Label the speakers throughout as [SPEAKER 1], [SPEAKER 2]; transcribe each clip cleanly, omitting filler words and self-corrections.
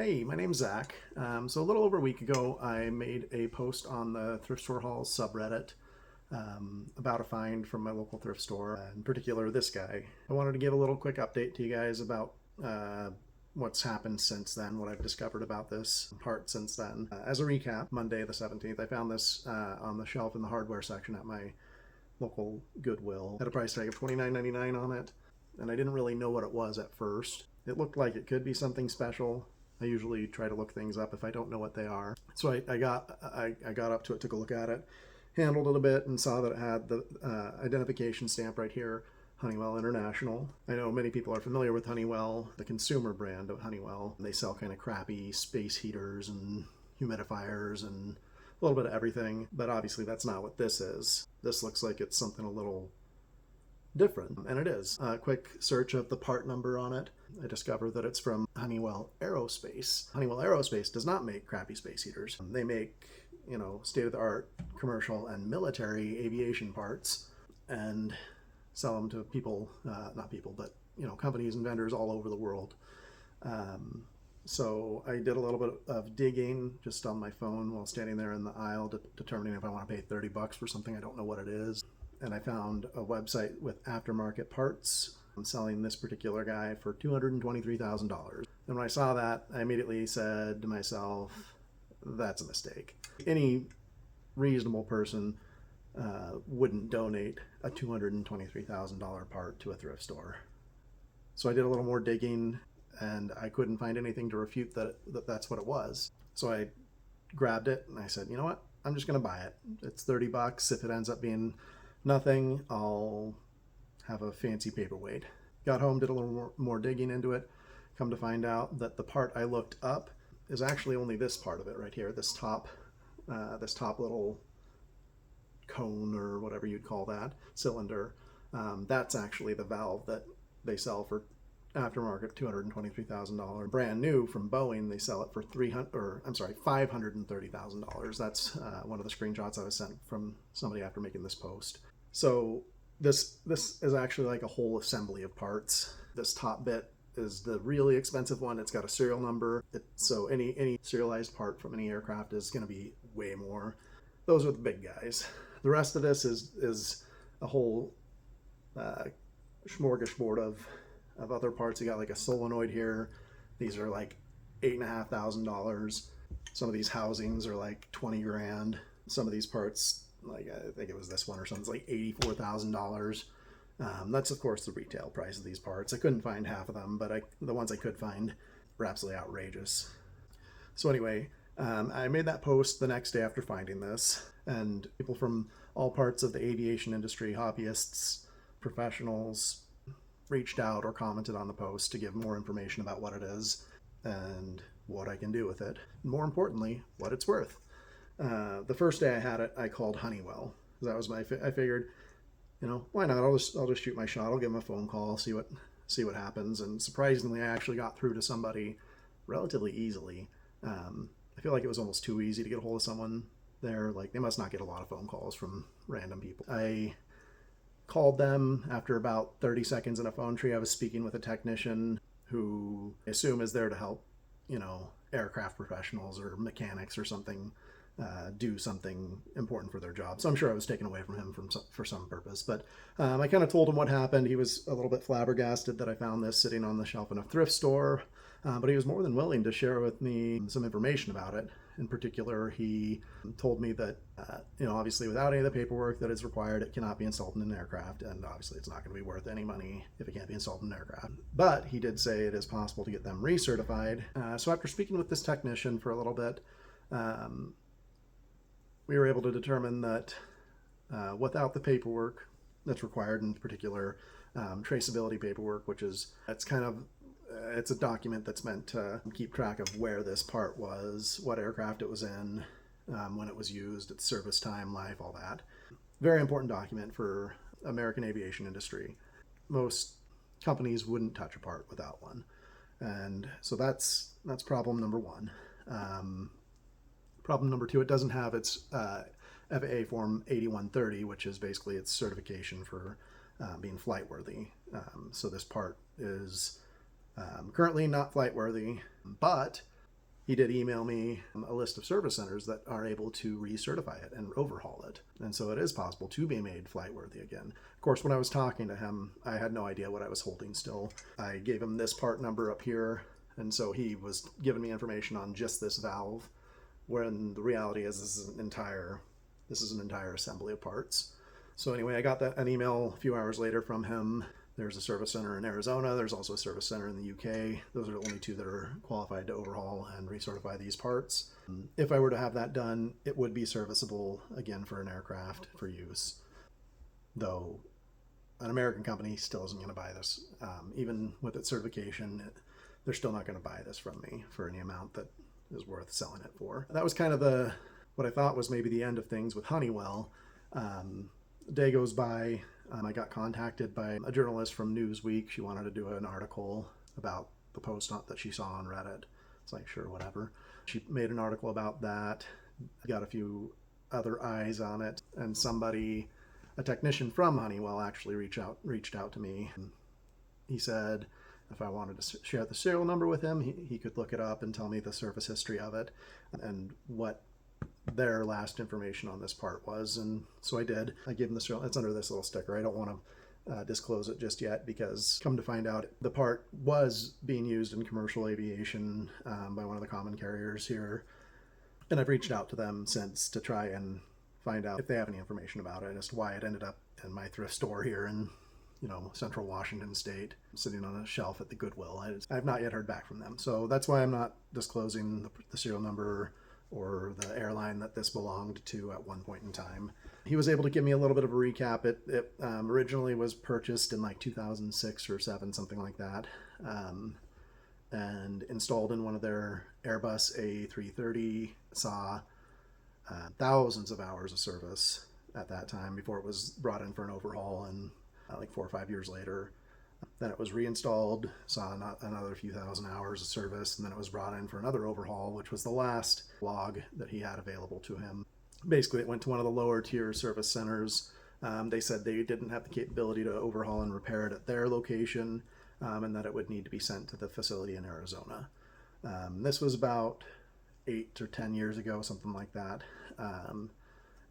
[SPEAKER 1] Hey, my name's Zach. So a little over a week ago, I made a post on the Thrift Store Halls subreddit about a find from my local thrift store, in particular this guy. I wanted to give a little quick update to you guys about what's happened since then, what I've discovered about this part since then. As a recap, Monday the 17th, I found this on the shelf in the hardware section at my local Goodwill. Had a price tag of $29.99 on it, and I didn't really know what it was at first. It looked like it could be something special. I usually try to look things up if I don't know what they are. So I got up to it, took a look at it, handled it a bit, and saw that it had the identification stamp right here, Honeywell International. I know many people are familiar with Honeywell, the consumer brand of Honeywell. They sell kind of crappy space heaters and humidifiers and a little bit of everything, but obviously that's not what this is. This looks like it's something a little different, and it is. A quick search of the part number on it, I discovered that it's from Honeywell Aerospace. Honeywell Aerospace does not make crappy space heaters. They make, state-of-the-art commercial and military aviation parts and sell them to people, not people, but, companies and vendors all over the world. So I did a little bit of digging just on my phone while standing there in the aisle, determining if I want to pay $30 for something I don't know what it is. And I found a website with aftermarket parts. I'm selling this particular guy for $223,000. And when I saw that, I immediately said to myself, that's a mistake. Any reasonable person wouldn't donate a $223,000 part to a thrift store. So I did a little more digging, and I couldn't find anything to refute that that's what it was. So I grabbed it and I said, you know what? I'm just going to buy it. It's $30. If it ends up being nothing, I'll have a fancy paperweight. Got home, did a little more digging into it. Come to find out that the part I looked up is actually only this part of it right here, this top little cone or whatever you'd call that, cylinder. That's actually the valve that they sell for aftermarket $223,000. Brand new from Boeing, they sell it for $530,000. That's one of the screenshots I was sent from somebody after making this post. So this is actually like a whole assembly of parts. This top bit is the really expensive one. It's got a serial number. So any serialized part from any aircraft is going to be way more. Those are the big guys. The rest of this is a whole smorgasbord of other parts. You got like a solenoid here. These are like $8,500. Some of these housings are like 20 grand. Some of these parts, like I think it was this one or something, it's like $84,000. That's of course the retail price of these parts. I couldn't find half of them, but the ones I could find were absolutely outrageous. So anyway, I made that post the next day after finding this, and people from all parts of the aviation industry, hobbyists, professionals, reached out or commented on the post to give more information about what it is and what I can do with it. And more importantly, what it's worth. The first day I had it, I called Honeywell. That was I figured, why not? I'll just shoot my shot. I'll give them a phone call, see what happens. And surprisingly, I actually got through to somebody relatively easily. I feel like it was almost too easy to get a hold of someone there. Like, they must not get a lot of phone calls from random people. I called them after about 30 seconds in a phone tree. I was speaking with a technician who I assume is there to help, aircraft professionals or mechanics or something do something important for their job. So I'm sure I was taken away from him for some purpose. But I kind of told him what happened. He was a little bit flabbergasted that I found this sitting on the shelf in a thrift store. But he was more than willing to share with me some information about it. In particular, he told me that, obviously without any of the paperwork that is required, it cannot be installed in an aircraft. And obviously it's not going to be worth any money if it can't be installed in an aircraft. But he did say it is possible to get them recertified. So after speaking with this technician for a little bit, we were able to determine that without the paperwork that's required, in particular traceability paperwork, it's a document that's meant to keep track of where this part was, what aircraft it was in, when it was used, its service time, life, all that. Very important document for American aviation industry. Most companies wouldn't touch a part without one. And so that's problem number one. Problem number two, it doesn't have its FAA Form 8130, which is basically its certification for being flight worthy. So this part is currently not flight worthy, but he did email me a list of service centers that are able to recertify it and overhaul it. And so it is possible to be made flight worthy again. Of course, when I was talking to him, I had no idea what I was holding still. I gave him this part number up here, and so he was giving me information on just this valve, when the reality is this is an entire assembly of parts. So anyway, I got an email a few hours later from him. There's a service center in Arizona. There's also a service center in the UK. Those are the only two that are qualified to overhaul and recertify these parts. If I were to have that done, it would be serviceable again for an aircraft for use. Though an American company still isn't going to buy this. Even with its certification, they're still not going to buy this from me for any amount that is worth selling it for. That was kind of what I thought was maybe the end of things with Honeywell. A day goes by, I got contacted by a journalist from Newsweek. She wanted to do an article about the post that she saw on Reddit. It's like, sure, whatever. She made an article about that, got a few other eyes on it, and a technician from Honeywell actually reached out to me. He said if I wanted to share the serial number with him, he could look it up and tell me the service history of it and what their last information on this part was. And so I did. I gave him the serial. It's under this little sticker. I don't want to disclose it just yet, because come to find out, the part was being used in commercial aviation by one of the common carriers here. And I've reached out to them since to try and find out if they have any information about it as to why it ended up in my thrift store here in central Washington state, sitting on a shelf at the Goodwill. I've not yet heard back from them. So that's why I'm not disclosing the serial number or the airline that this belonged to at one point in time. He was able to give me a little bit of a recap. It originally was purchased in like 2006 or 7, something like that, and installed in one of their Airbus A330. Saw thousands of hours of service at that time before it was brought in for an overhaul, and like 4 or 5 years later, then it was reinstalled, saw another few thousand hours of service, and then it was brought in for another overhaul, which was the last log that he had available to him. Basically, it went to one of the lower tier service centers. They said they didn't have the capability to overhaul and repair it at their location, and that it would need to be sent to the facility in Arizona. This was about 8 or 10 years ago, something like that.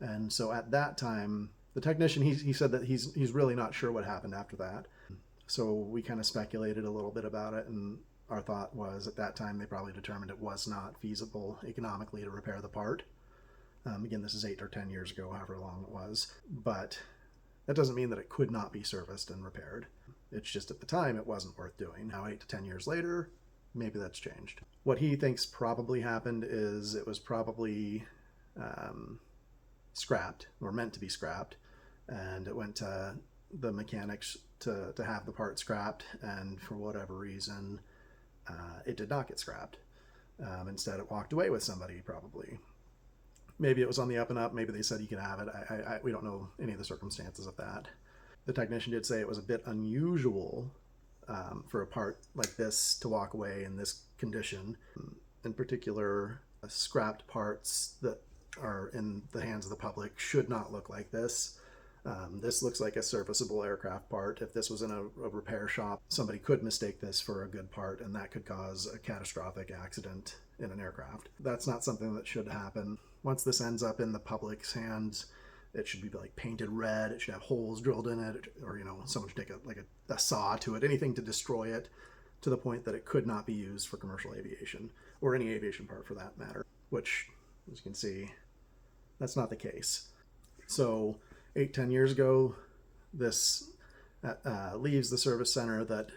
[SPEAKER 1] And so at that time, the technician, he said that he's really not sure what happened after that. So we kind of speculated a little bit about it, and our thought was at that time they probably determined it was not feasible economically to repair the part. Again, this is 8 or 10 years ago, however long it was. But that doesn't mean that it could not be serviced and repaired. It's just at the time it wasn't worth doing. Now 8 to 10 years later, maybe that's changed. What he thinks probably happened is it was probably scrapped, or meant to be scrapped, and it went to the mechanics to have the part scrapped, and for whatever reason it did not get scrapped. Instead it walked away with somebody, probably. Maybe it was on the up and up, maybe they said you could have it. We don't know any of the circumstances of that. The technician did say it was a bit unusual for a part like this to walk away in this condition. In particular, scrapped parts that are in the hands of the public should not look like this. This looks like a serviceable aircraft part. If this was in a repair shop, somebody could mistake this for a good part, and that could cause a catastrophic accident in an aircraft. That's not something that should happen. Once this ends up in the public's hands, it should be like painted red. It should have holes drilled in it, or someone should take a saw to it, anything to destroy it to the point that it could not be used for commercial aviation, or any aviation part for that matter, which, as you can see, that's not the case. So 8-10 years ago, this leaves the service center that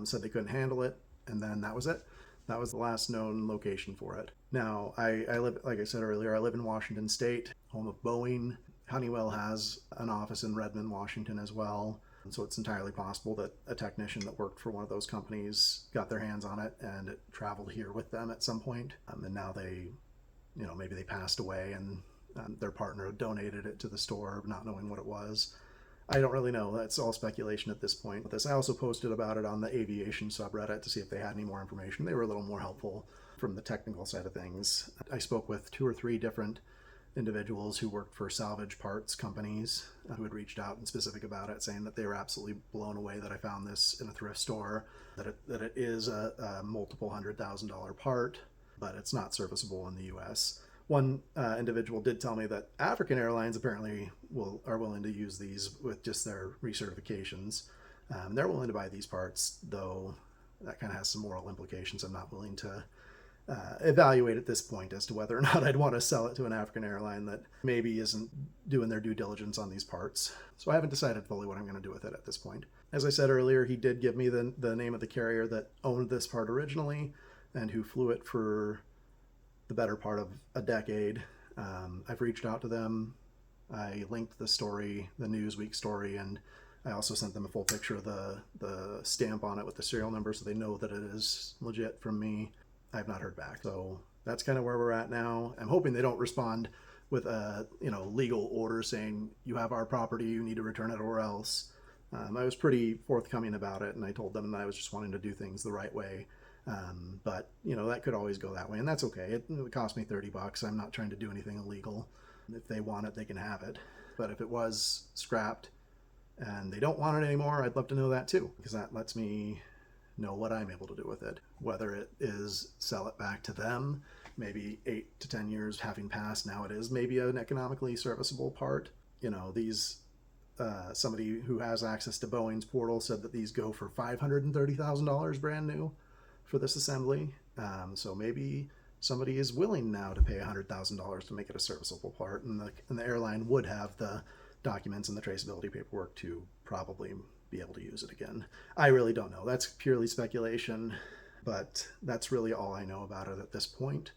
[SPEAKER 1] said they couldn't handle it, and then that was it. That was the last known location for it. Now, I live, like I said earlier, I live in Washington State, home of Boeing. Honeywell has an office in Redmond, Washington as well. And so it's entirely possible that a technician that worked for one of those companies got their hands on it and it traveled here with them at some point. And now they, maybe they passed away and their partner donated it to the store, not knowing what it was. I don't really know. That's all speculation at this point. I also posted about it on the aviation subreddit to see if they had any more information. They were a little more helpful from the technical side of things. I spoke with 2 or 3 different individuals who worked for salvage parts companies who had reached out and specific about it, saying that they were absolutely blown away that I found this in a thrift store, that it is a multiple $100,000 part, but it's not serviceable in the US. One individual did tell me that African Airlines apparently are willing to use these with just their recertifications. They're willing to buy these parts, though that kind of has some moral implications. I'm not willing to evaluate at this point as to whether or not I'd want to sell it to an African airline that maybe isn't doing their due diligence on these parts. So I haven't decided fully what I'm going to do with it at this point. As I said earlier, he did give me the name of the carrier that owned this part originally and who flew it for the better part of a decade. I've reached out to them. I linked the story, the Newsweek story, and I also sent them a full picture of the stamp on it with the serial number so they know that it is legit from me. I have not heard back. So that's kind of where we're at now. I'm hoping they don't respond with a legal order saying you have our property, you need to return it or else. I was pretty forthcoming about it, and I told them that I was just wanting to do things the right way. But that could always go that way, and that's okay. It cost me $30. I'm not trying to do anything illegal. If they want it, they can have it. But if it was scrapped and they don't want it anymore, I'd love to know that too, because that lets me know what I'm able to do with it. Whether it is sell it back to them, maybe 8 to 10 years having passed, now it is maybe an economically serviceable part. These somebody who has access to Boeing's portal said that these go for $530,000 brand new for this assembly. So maybe somebody is willing now to pay $100,000 to make it a serviceable part, and the airline would have the documents and the traceability paperwork to probably be able to use it again. I really don't know. That's purely speculation, but that's really all I know about it at this point.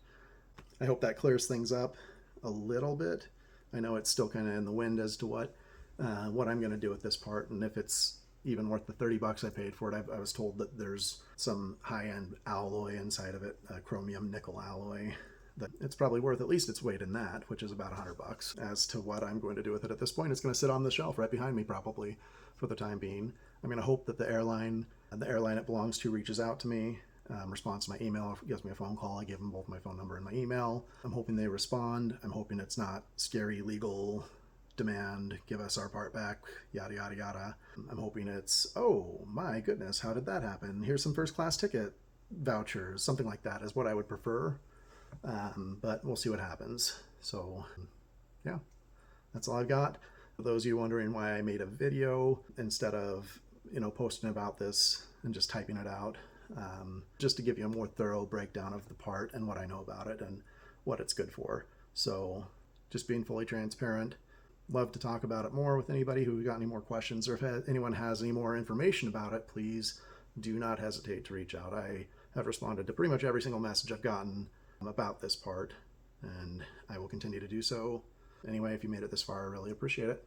[SPEAKER 1] I hope that clears things up a little bit. I know it's still kind of in the wind as to what I'm going to do with this part, and if it's even worth the $30 I paid for it. I was told that there's some high-end alloy inside of it, a chromium nickel alloy, that it's probably worth at least its weight in that, which is about $100. As to what I'm going to do with it at this point, it's going to sit on the shelf right behind me probably for the time being. I'm going to hope that the airline it belongs to reaches out to me, responds to my email, gives me a phone call. I give them both my phone number and my email. I'm hoping they respond. I'm hoping it's not scary legal demand, give us our part back, yada yada yada. I'm hoping it's, oh my goodness, how did that happen? Here's some first class ticket vouchers, something like that is what I would prefer. But we'll see what happens. So yeah, that's all I've got. For those of you wondering why I made a video instead of posting about this and just typing it out, just to give you a more thorough breakdown of the part and what I know about it and what it's good for. So just being fully transparent. Love to talk about it more with anybody who got any more questions, or if anyone has any more information about it, please do not hesitate to reach out. I have responded to pretty much every single message I've gotten about this part, and I will continue to do so. Anyway, if you made it this far, I really appreciate it.